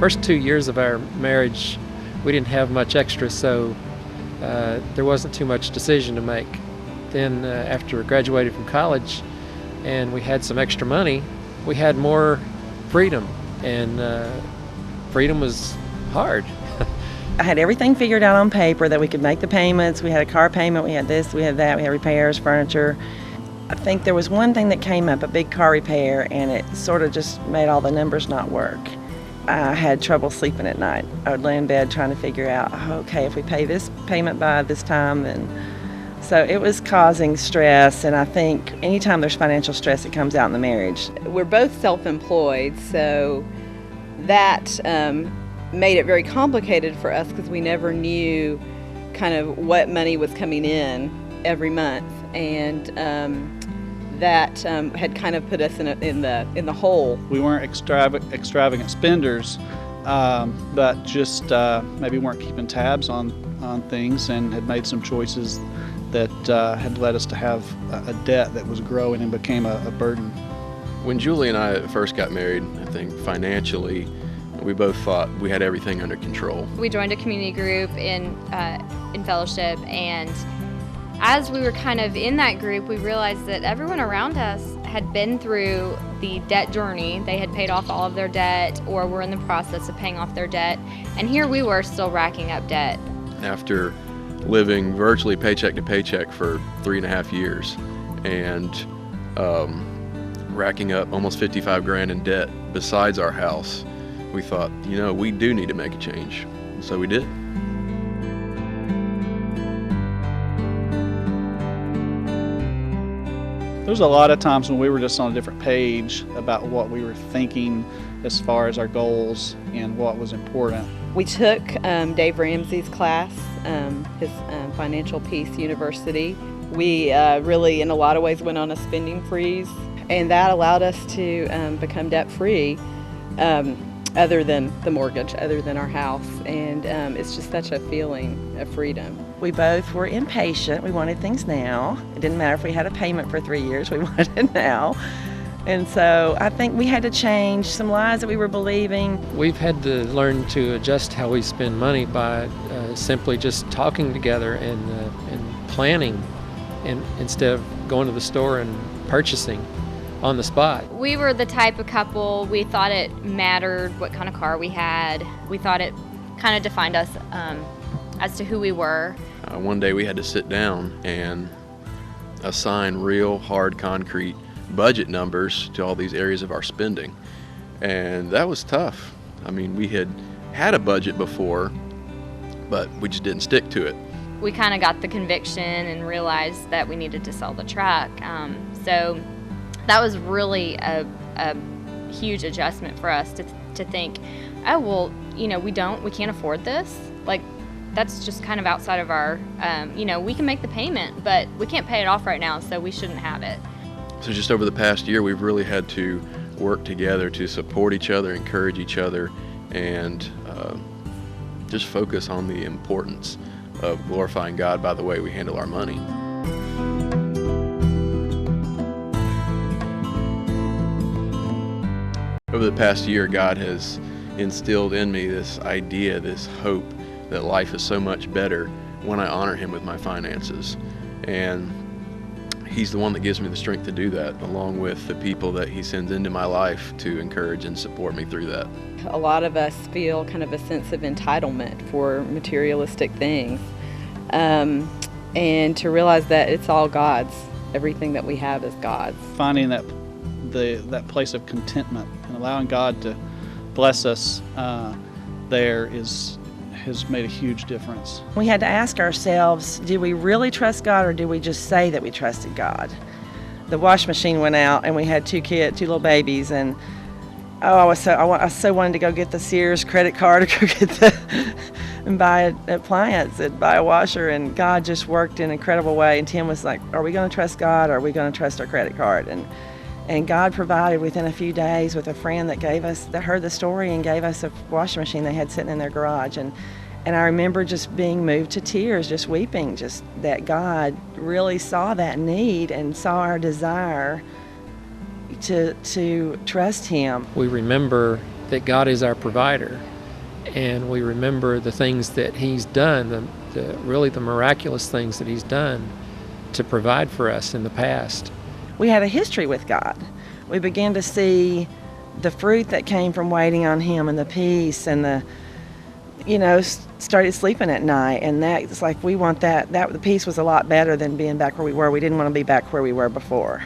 First 2 years of our marriage, we didn't have much extra, so there wasn't too much decision to make. Then after we graduated from college and we had some extra money, we had more freedom, and freedom was hard. I had everything figured out on paper that we could make the payments. We had a car payment, we had this, we had that, we had repairs, furniture. I think there was one thing that came up, a big car repair, and it sort of just made all the numbers not work. I had trouble sleeping at night. I would lay in bed trying to figure out, okay, if we pay this payment by this time, then... So it was causing stress, and I think anytime there's financial stress, it comes out in the marriage. We're both self-employed, so that made it very complicated for us because we never knew kind of what money was coming in every month, and that had kind of put us in the hole. We weren't extravagant spenders, but just maybe weren't keeping tabs on things, and had made some choices that had led us to have a debt that was growing and became a burden. When Julie and I first got married, I think financially, we both thought we had everything under control. We joined a community group in fellowship, and as we were kind of in that group, we realized that everyone around us had been through the debt journey. They had paid off all of their debt or were in the process of paying off their debt, and here we were still racking up debt. After living virtually paycheck to paycheck for 3.5 years and racking up almost 55 grand in debt besides our house, we thought, we do need to make a change. So we did. There's a lot of times when we were just on a different page about what we were thinking as far as our goals and what was important. We took Dave Ramsey's class, his Financial Peace University. We really, in a lot of ways, went on a spending freeze, and that allowed us to become debt-free, other than the mortgage, other than our house, and it's just such a feeling of freedom. We both were impatient. We wanted things now. It didn't matter if we had a payment for 3 years, we wanted it now. And so I think we had to change some lies that we were believing. We've had to learn to adjust how we spend money by simply just talking together and planning, and instead of going to the store and purchasing on the spot. We were the type of couple, we thought it mattered what kind of car we had. We thought it kind of defined us as to who we were. One day we had to sit down and assign real hard concrete budget numbers to all these areas of our spending, and that was tough. I mean, we had a budget before, but we just didn't stick to it. We kind of got the conviction and realized that we needed to sell the truck, so that was really a huge adjustment for us to think, oh well, we can't afford this. Like, that's just kind of outside of our, we can make the payment, but we can't pay it off right now, so we shouldn't have it. So just over the past year, we've really had to work together to support each other, encourage each other, and just focus on the importance of glorifying God by the way we handle our money. Over the past year, God has instilled in me this idea, this hope that life is so much better when I honor Him with my finances. And He's the one that gives me the strength to do that, along with the people that He sends into my life to encourage and support me through that. A lot of us feel kind of a sense of entitlement for materialistic things, and to realize that it's all God's. Everything that we have is God's. Finding that place of contentment and allowing God to bless us there has made a huge difference. We had to ask ourselves, did we really trust God, or did we just say that we trusted God? The washing machine went out, and we had two little babies, and I so wanted to go get the Sears credit card to go get and buy an appliance and buy a washer, and God just worked in an incredible way. And Tim was like, are we going to trust God, or are we going to trust our credit card? And God provided within a few days with a friend that heard the story and gave us a washing machine they had sitting in their garage. And I remember just being moved to tears, just weeping, just that God really saw that need and saw our desire to trust Him. We remember that God is our provider, and we remember the things that He's done, really the miraculous things that He's done to provide for us in the past. We had a history with God. We began to see the fruit that came from waiting on Him, and the peace, and started sleeping at night, and that's like, we want that. The peace was a lot better than being back where we were. We didn't want to be back where we were before.